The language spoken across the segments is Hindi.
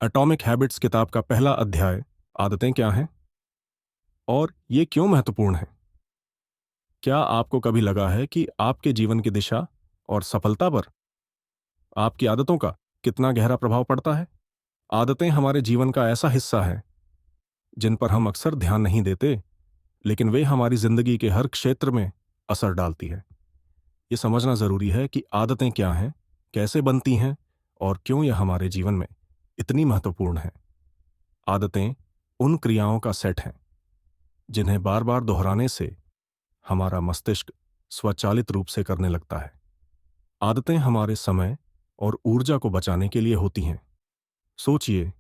एटॉमिक हैबिट्स किताब का पहला अध्याय आदतें क्या हैं और ये क्यों महत्वपूर्ण है। क्या आपको कभी लगा है कि आपके जीवन की दिशा और सफलता पर आपकी आदतों का कितना गहरा प्रभाव पड़ता है। आदतें हमारे जीवन का ऐसा हिस्सा है जिन पर हम अक्सर ध्यान नहीं देते, लेकिन वे हमारी जिंदगी के हर क्षेत्र में असर डालती है। ये समझना जरूरी है कि आदतें क्या हैं, कैसे बनती हैं और क्यों यह हमारे जीवन में इतनी महत्वपूर्ण है। आदतें उन क्रियाओं का सेट हैं जिन्हें बार बार दोहराने से हमारा मस्तिष्क स्वचालित रूप से करने लगता है। आदतें हमारे समय और ऊर्जा को बचाने के लिए होती हैं। सोचिए,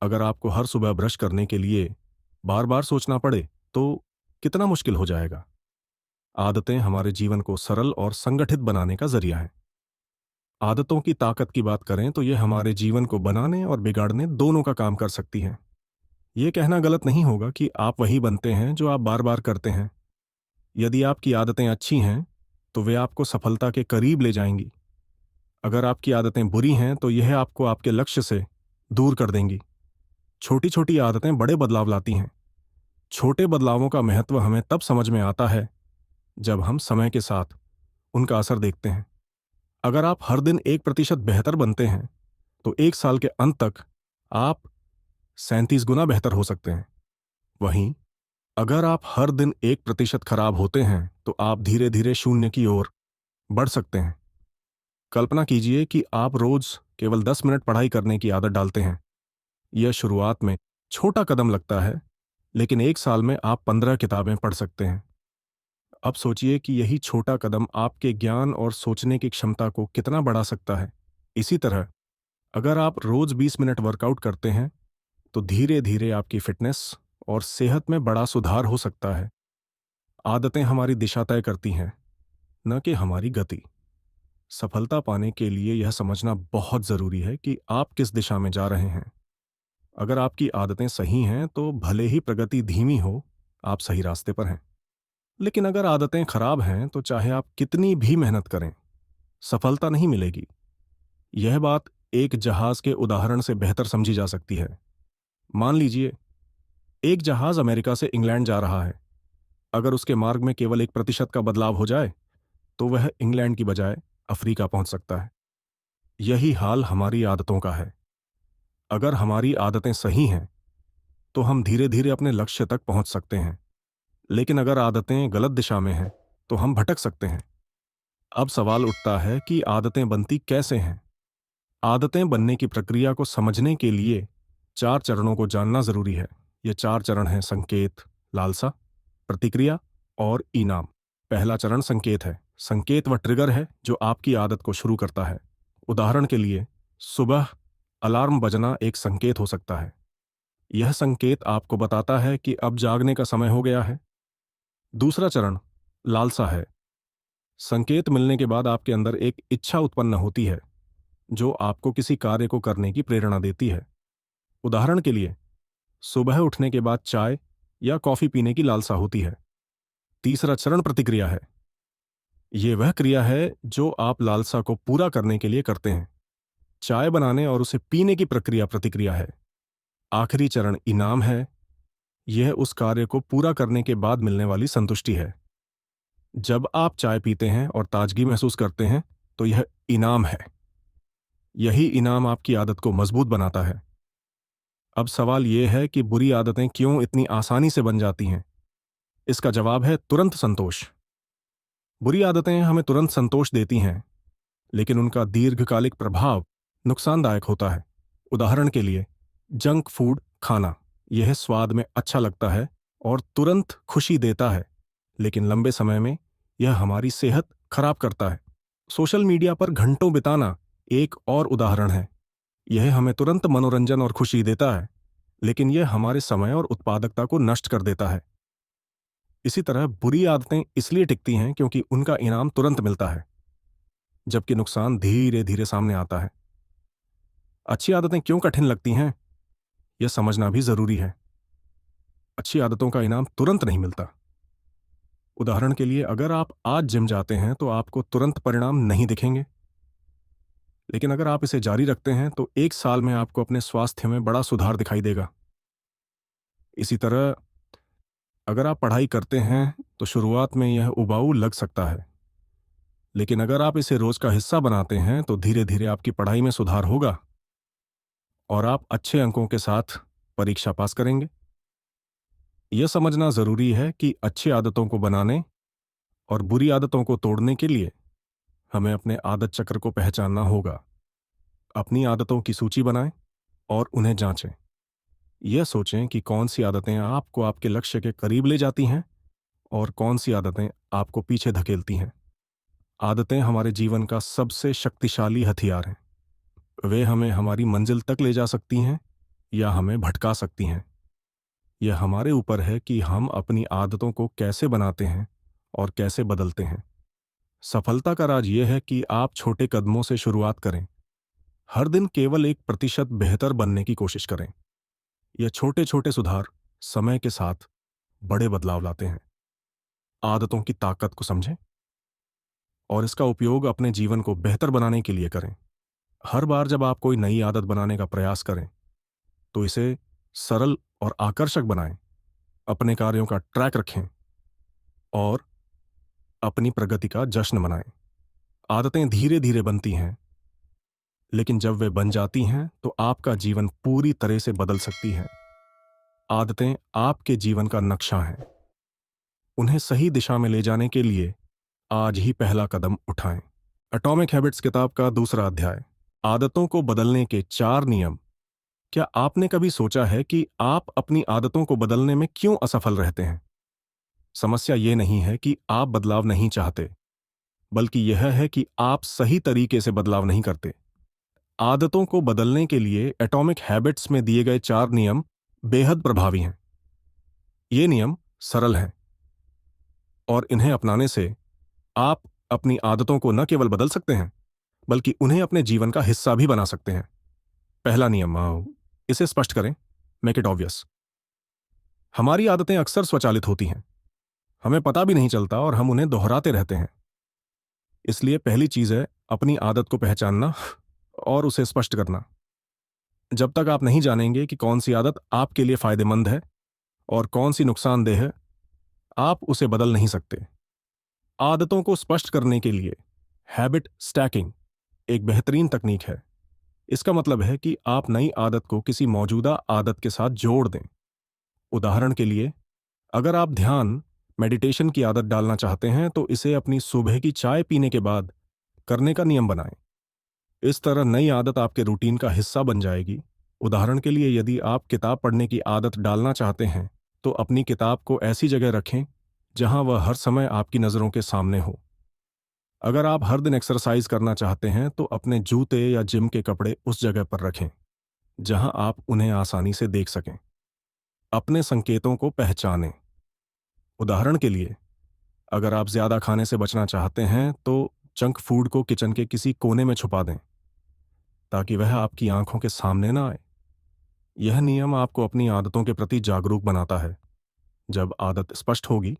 अगर आपको हर सुबह ब्रश करने के लिए बार बार सोचना पड़े तो कितना मुश्किल हो जाएगा। आदतें हमारे जीवन को सरल और संगठित बनाने का जरिया है। आदतों की ताकत की बात करें तो यह हमारे जीवन को बनाने और बिगाड़ने दोनों का काम कर सकती हैं। यह कहना गलत नहीं होगा कि आप वही बनते हैं जो आप बार बार करते हैं। यदि आपकी आदतें अच्छी हैं तो वे आपको सफलता के करीब ले जाएंगी। अगर आपकी आदतें बुरी हैं तो यह आपको आपके लक्ष्य से दूर कर देंगी। छोटी छोटी आदतें बड़े बदलाव लाती हैं। छोटे बदलावों का महत्व हमें तब समझ में आता है जब हम समय के साथ उनका असर देखते हैं। अगर आप हर दिन 1% बेहतर बनते हैं तो 1 साल के अंत तक आप 37 गुना बेहतर हो सकते हैं। वहीं अगर आप हर दिन 1% खराब होते हैं तो आप धीरे धीरे शून्य की ओर बढ़ सकते हैं। कल्पना कीजिए कि आप रोज केवल 10 मिनट पढ़ाई करने की आदत डालते हैं। यह शुरुआत में छोटा कदम लगता है, लेकिन 1 साल में आप 15 किताबें पढ़ सकते हैं। अब सोचिए कि यही छोटा कदम आपके ज्ञान और सोचने की क्षमता को कितना बढ़ा सकता है। इसी तरह अगर आप रोज 20 मिनट वर्कआउट करते हैं तो धीरे धीरे आपकी फिटनेस और सेहत में बड़ा सुधार हो सकता है। आदतें हमारी दिशा तय करती हैं, न कि हमारी गति। सफलता पाने के लिए यह समझना बहुत जरूरी है कि आप किस दिशा में जा रहे हैं। अगर आपकी आदतें सही हैं तो भले ही प्रगति धीमी हो, आप सही रास्ते पर हैं। लेकिन अगर आदतें खराब हैं तो चाहे आप कितनी भी मेहनत करें, सफलता नहीं मिलेगी। यह बात एक जहाज के उदाहरण से बेहतर समझी जा सकती है। मान लीजिए, एक जहाज अमेरिका से इंग्लैंड जा रहा है। अगर उसके मार्ग में केवल 1% का बदलाव हो जाए तो वह इंग्लैंड की बजाय अफ्रीका पहुंच सकता है। यही हाल हमारी आदतों का है। अगर हमारी आदतें सही हैं तो हम धीरे धीरे अपने लक्ष्य तक पहुंच सकते हैं, लेकिन अगर आदतें गलत दिशा में हैं तो हम भटक सकते हैं। अब सवाल उठता है कि आदतें बनती कैसे हैं। आदतें बनने की प्रक्रिया को समझने के लिए 4 चरणों को जानना जरूरी है। ये 4 चरण हैं: संकेत, लालसा, प्रतिक्रिया और इनाम। पहला चरण संकेत है। संकेत वह ट्रिगर है जो आपकी आदत को शुरू करता है। उदाहरण के लिए, सुबह अलार्म बजना एक संकेत हो सकता है। यह संकेत आपको बताता है कि अब जागने का समय हो गया है। दूसरा चरण लालसा है। संकेत मिलने के बाद आपके अंदर एक इच्छा उत्पन्न होती है जो आपको किसी कार्य को करने की प्रेरणा देती है। उदाहरण के लिए, सुबह उठने के बाद चाय या कॉफी पीने की लालसा होती है। तीसरा चरण प्रतिक्रिया है। यह वह क्रिया है जो आप लालसा को पूरा करने के लिए करते हैं। चाय बनाने और उसे पीने की प्रक्रिया प्रतिक्रिया है। आखिरी चरण इनाम है। यह उस कार्य को पूरा करने के बाद मिलने वाली संतुष्टि है। जब आप चाय पीते हैं और ताजगी महसूस करते हैं तो यह इनाम है। यही इनाम आपकी आदत को मजबूत बनाता है। अब सवाल यह है कि बुरी आदतें क्यों इतनी आसानी से बन जाती हैं। इसका जवाब है तुरंत संतोष। बुरी आदतें हमें तुरंत संतोष देती हैं, लेकिन उनका दीर्घकालिक प्रभाव नुकसानदायक होता है। उदाहरण के लिए, जंक फूड खाना। यह स्वाद में अच्छा लगता है और तुरंत खुशी देता है, लेकिन लंबे समय में यह हमारी सेहत खराब करता है। सोशल मीडिया पर घंटों बिताना एक और उदाहरण है। यह हमें तुरंत मनोरंजन और खुशी देता है, लेकिन यह हमारे समय और उत्पादकता को नष्ट कर देता है। इसी तरह बुरी आदतें इसलिए टिकती हैं क्योंकि उनका इनाम तुरंत मिलता है, जबकि नुकसान धीरे धीरे सामने आता है। अच्छी आदतें क्यों कठिन लगती हैं, यह समझना भी जरूरी है। अच्छी आदतों का इनाम तुरंत नहीं मिलता। उदाहरण के लिए, अगर आप आज जिम जाते हैं तो आपको तुरंत परिणाम नहीं दिखेंगे, लेकिन अगर आप इसे जारी रखते हैं तो 1 साल में आपको अपने स्वास्थ्य में बड़ा सुधार दिखाई देगा। इसी तरह अगर आप पढ़ाई करते हैं तो शुरुआत में यह उबाऊ लग सकता है, लेकिन अगर आप इसे रोज का हिस्सा बनाते हैं तो धीरे धीरे आपकी पढ़ाई में सुधार होगा और आप अच्छे अंकों के साथ परीक्षा पास करेंगे। यह समझना जरूरी है कि अच्छी आदतों को बनाने और बुरी आदतों को तोड़ने के लिए हमें अपने आदत चक्र को पहचानना होगा। अपनी आदतों की सूची बनाएं और उन्हें जांचें। यह सोचें कि कौन सी आदतें आपको आपके लक्ष्य के करीब ले जाती हैं और कौन सी आदतें आपको पीछे धकेलती हैं। आदतें हमारे जीवन का सबसे शक्तिशाली हथियार हैं। वे हमें हमारी मंजिल तक ले जा सकती हैं या हमें भटका सकती हैं। यह हमारे ऊपर है कि हम अपनी आदतों को कैसे बनाते हैं और कैसे बदलते हैं। सफलता का राज यह है कि आप छोटे कदमों से शुरुआत करें। हर दिन केवल 1% बेहतर बनने की कोशिश करें। यह छोटे छोटे सुधार समय के साथ बड़े बदलाव लाते हैं। आदतों की ताकत को समझें और इसका उपयोग अपने जीवन को बेहतर बनाने के लिए करें। हर बार जब आप कोई नई आदत बनाने का प्रयास करें तो इसे सरल और आकर्षक बनाएं। अपने कार्यों का ट्रैक रखें और अपनी प्रगति का जश्न मनाएं। आदतें धीरे धीरे बनती हैं, लेकिन जब वे बन जाती हैं तो आपका जीवन पूरी तरह से बदल सकती हैं। आदतें आपके जीवन का नक्शा हैं। उन्हें सही दिशा में ले जाने के लिए आज ही पहला कदम उठाएं। एटॉमिक हैबिट्स किताब का दूसरा अध्याय, आदतों को बदलने के 4 नियम। क्या आपने कभी सोचा है कि आप अपनी आदतों को बदलने में क्यों असफल रहते हैं? समस्या यह नहीं है कि आप बदलाव नहीं चाहते, बल्कि यह है कि आप सही तरीके से बदलाव नहीं करते। आदतों को बदलने के लिए एटॉमिक हैबिट्स में दिए गए 4 नियम बेहद प्रभावी हैं। ये नियम सरल हैं और इन्हें अपनाने से आप अपनी आदतों को न केवल बदल सकते हैं, बल्कि उन्हें अपने जीवन का हिस्सा भी बना सकते हैं। पहला नियम, इसे स्पष्ट करें, मेक इट ऑब्वियस। हमारी आदतें अक्सर स्वचालित होती हैं, हमें पता भी नहीं चलता और हम उन्हें दोहराते रहते हैं। इसलिए पहली चीज है अपनी आदत को पहचानना और उसे स्पष्ट करना। जब तक आप नहीं जानेंगे कि कौन सी आदत आपके लिए फायदेमंद है और कौन सी नुकसानदेह है, आप उसे बदल नहीं सकते। आदतों को स्पष्ट करने के लिए हैबिट स्टैकिंग एक बेहतरीन तकनीक है। इसका मतलब है कि आप नई आदत को किसी मौजूदा आदत के साथ जोड़ दें। उदाहरण के लिए, अगर आप ध्यान मेडिटेशन की आदत डालना चाहते हैं तो इसे अपनी सुबह की चाय पीने के बाद करने का नियम बनाएं। इस तरह नई आदत आपके रूटीन का हिस्सा बन जाएगी। उदाहरण के लिए, यदि आप किताब पढ़ने की आदत डालना चाहते हैं तो अपनी किताब को ऐसी जगह रखें जहां वह हर समय आपकी नज़रों के सामने हो। अगर आप हर दिन एक्सरसाइज करना चाहते हैं तो अपने जूते या जिम के कपड़े उस जगह पर रखें जहां आप उन्हें आसानी से देख सकें। अपने संकेतों को पहचानें। उदाहरण के लिए, अगर आप ज्यादा खाने से बचना चाहते हैं तो जंक फूड को किचन के किसी कोने में छुपा दें ताकि वह आपकी आंखों के सामने ना आए। यह नियम आपको अपनी आदतों के प्रति जागरूक बनाता है। जब आदत स्पष्ट होगी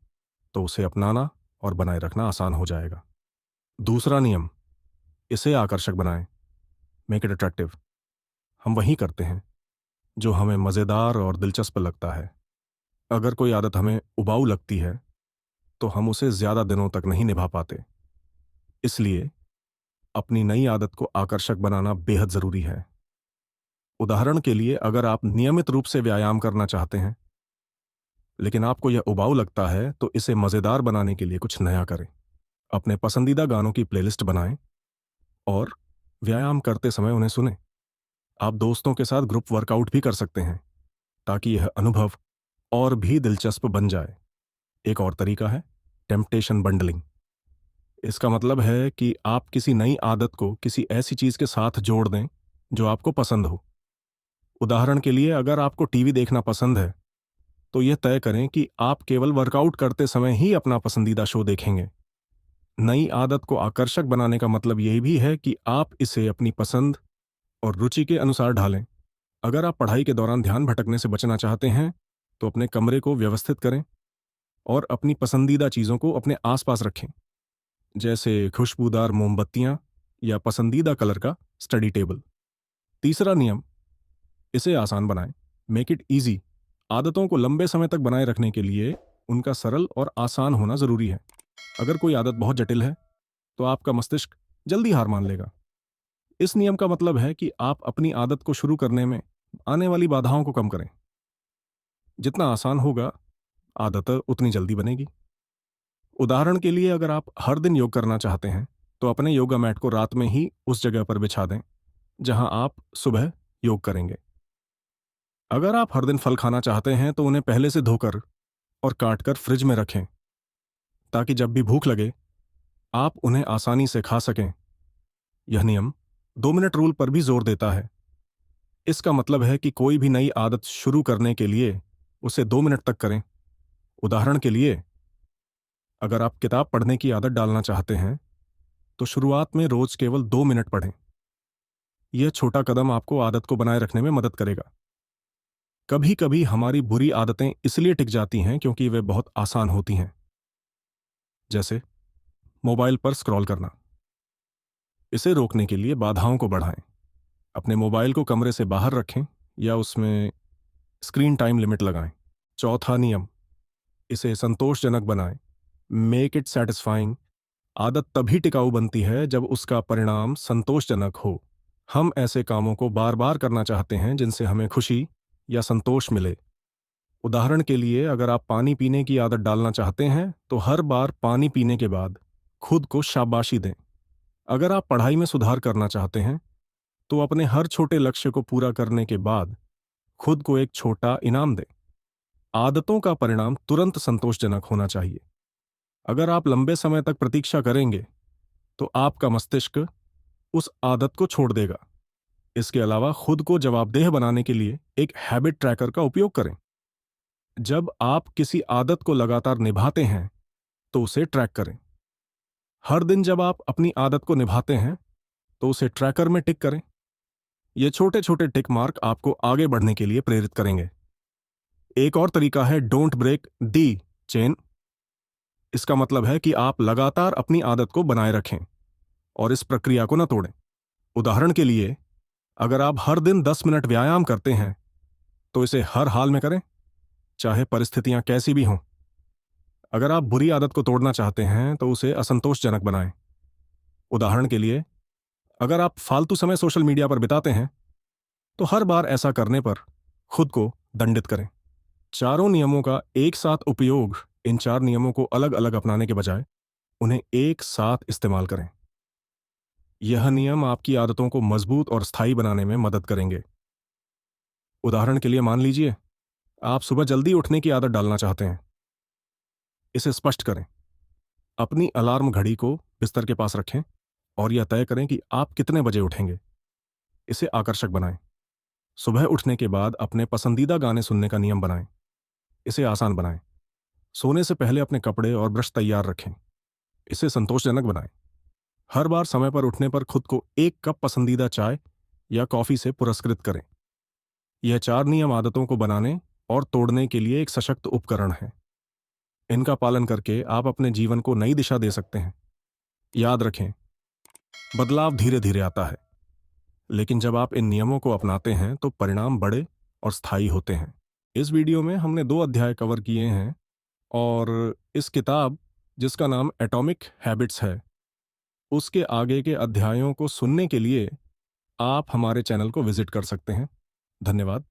तो उसे अपनाना और बनाए रखना आसान हो जाएगा। दूसरा नियम, इसे आकर्षक बनाएं, मेक इट अट्रैक्टिव। हम वही करते हैं जो हमें मज़ेदार और दिलचस्प लगता है। अगर कोई आदत हमें उबाऊ लगती है तो हम उसे ज्यादा दिनों तक नहीं निभा पाते। इसलिए अपनी नई आदत को आकर्षक बनाना बेहद जरूरी है। उदाहरण के लिए, अगर आप नियमित रूप से व्यायाम करना चाहते हैं लेकिन आपको यह उबाऊ लगता है तो इसे मजेदार बनाने के लिए कुछ नया करें। अपने पसंदीदा गानों की प्लेलिस्ट बनाएं और व्यायाम करते समय उन्हें सुनें। आप दोस्तों के साथ ग्रुप वर्कआउट भी कर सकते हैं ताकि यह अनुभव और भी दिलचस्प बन जाए। एक और तरीका है टेम्पटेशन बंडलिंग। इसका मतलब है कि आप किसी नई आदत को किसी ऐसी चीज के साथ जोड़ दें जो आपको पसंद हो। उदाहरण के लिए, अगर आपको टीवी देखना पसंद है तो यह तय करें कि आप केवल वर्कआउट करते समय ही अपना पसंदीदा शो देखेंगे। नई आदत को आकर्षक बनाने का मतलब यह भी है कि आप इसे अपनी पसंद और रुचि के अनुसार ढालें। अगर आप पढ़ाई के दौरान ध्यान भटकने से बचना चाहते हैं तो अपने कमरे को व्यवस्थित करें और अपनी पसंदीदा चीज़ों को अपने आसपास रखें, जैसे खुशबूदार मोमबत्तियां या पसंदीदा कलर का स्टडी टेबल। तीसरा नियम, इसे आसान बनाएं, मेक इट ईजी। आदतों को लंबे समय तक बनाए रखने के लिए उनका सरल और आसान होना जरूरी है। अगर कोई आदत बहुत जटिल है तो आपका मस्तिष्क जल्दी हार मान लेगा। इस नियम का मतलब है कि आप अपनी आदत को शुरू करने में आने वाली बाधाओं को कम करें। जितना आसान होगा, आदत उतनी जल्दी बनेगी। उदाहरण के लिए, अगर आप हर दिन योग करना चाहते हैं तो अपने योगा मैट को रात में ही उस जगह पर बिछा दें जहां आप सुबह योग करेंगे। अगर आप हर दिन फल खाना चाहते हैं तो उन्हें पहले से धोकर और काटकर फ्रिज में रखें ताकि जब भी भूख लगे आप उन्हें आसानी से खा सकें। यह नियम 2 मिनट रूल पर भी जोर देता है। इसका मतलब है कि कोई भी नई आदत शुरू करने के लिए उसे 2 मिनट तक करें। उदाहरण के लिए, अगर आप किताब पढ़ने की आदत डालना चाहते हैं तो शुरुआत में रोज केवल 2 मिनट पढ़ें। यह छोटा कदम आपको आदत को बनाए रखने में मदद करेगा। कभी कभी हमारी बुरी आदतें इसलिए टिक जाती हैं क्योंकि वे बहुत आसान होती हैं, जैसे मोबाइल पर स्क्रॉल करना। इसे रोकने के लिए बाधाओं को बढ़ाएं। अपने मोबाइल को कमरे से बाहर रखें या उसमें स्क्रीन टाइम लिमिट लगाएं। चौथा नियम, इसे संतोषजनक बनाएं, मेक इट सेटिस्फाइंग। आदत तभी टिकाऊ बनती है जब उसका परिणाम संतोषजनक हो। हम ऐसे कामों को बार बार करना चाहते हैं जिनसे हमें खुशी या संतोष मिले। उदाहरण के लिए, अगर आप पानी पीने की आदत डालना चाहते हैं तो हर बार पानी पीने के बाद खुद को शाबाशी दें। अगर आप पढ़ाई में सुधार करना चाहते हैं तो अपने हर छोटे लक्ष्य को पूरा करने के बाद खुद को एक छोटा इनाम दें। आदतों का परिणाम तुरंत संतोषजनक होना चाहिए। अगर आप लंबे समय तक प्रतीक्षा करेंगे तो आपका मस्तिष्क उस आदत को छोड़ देगा। इसके अलावा खुद को जवाबदेह बनाने के लिए एक हैबिट ट्रैकर का उपयोग करें। जब आप किसी आदत को लगातार निभाते हैं तो उसे ट्रैक करें। हर दिन जब आप अपनी आदत को निभाते हैं तो उसे ट्रैकर में टिक करें। ये छोटे छोटे टिक मार्क आपको आगे बढ़ने के लिए प्रेरित करेंगे। एक और तरीका है डोंट ब्रेक दी चेन। इसका मतलब है कि आप लगातार अपनी आदत को बनाए रखें और इस प्रक्रिया को न तोड़ें। उदाहरण के लिए, अगर आप हर दिन 10 मिनट व्यायाम करते हैं तो इसे हर हाल में करें, चाहे परिस्थितियां कैसी भी हों। अगर आप बुरी आदत को तोड़ना चाहते हैं तो उसे असंतोषजनक बनाएं। उदाहरण के लिए, अगर आप फालतू समय सोशल मीडिया पर बिताते हैं तो हर बार ऐसा करने पर खुद को दंडित करें। चारों नियमों का एक साथ उपयोग, इन 4 नियमों को अलग अलग अपनाने के बजाय उन्हें एक साथ इस्तेमाल करें। यह नियम आपकी आदतों को मजबूत और स्थायी बनाने में मदद करेंगे। उदाहरण के लिए, मान लीजिए आप सुबह जल्दी उठने की आदत डालना चाहते हैं। इसे स्पष्ट करें। अपनी अलार्म घड़ी को बिस्तर के पास रखें और यह तय करें कि आप कितने बजे उठेंगे। इसे आकर्षक बनाएं। सुबह उठने के बाद अपने पसंदीदा गाने सुनने का नियम बनाएं। इसे आसान बनाएं। सोने से पहले अपने कपड़े और ब्रश तैयार रखें। इसे संतोषजनक बनाएं। हर बार समय पर उठने पर खुद को 1 कप पसंदीदा चाय या कॉफी से पुरस्कृत करें। यह 4 नियम आदतों को बनाने और तोड़ने के लिए एक सशक्त उपकरण है। इनका पालन करके आप अपने जीवन को नई दिशा दे सकते हैं। याद रखें, बदलाव धीरे धीरे आता है, लेकिन जब आप इन नियमों को अपनाते हैं तो परिणाम बड़े और स्थायी होते हैं। इस वीडियो में हमने 2 अध्याय कवर किए हैं और इस किताब, जिसका नाम एटॉमिक हैबिट्स है, उसके आगे के अध्यायों को सुनने के लिए आप हमारे चैनल को विजिट कर सकते हैं। धन्यवाद।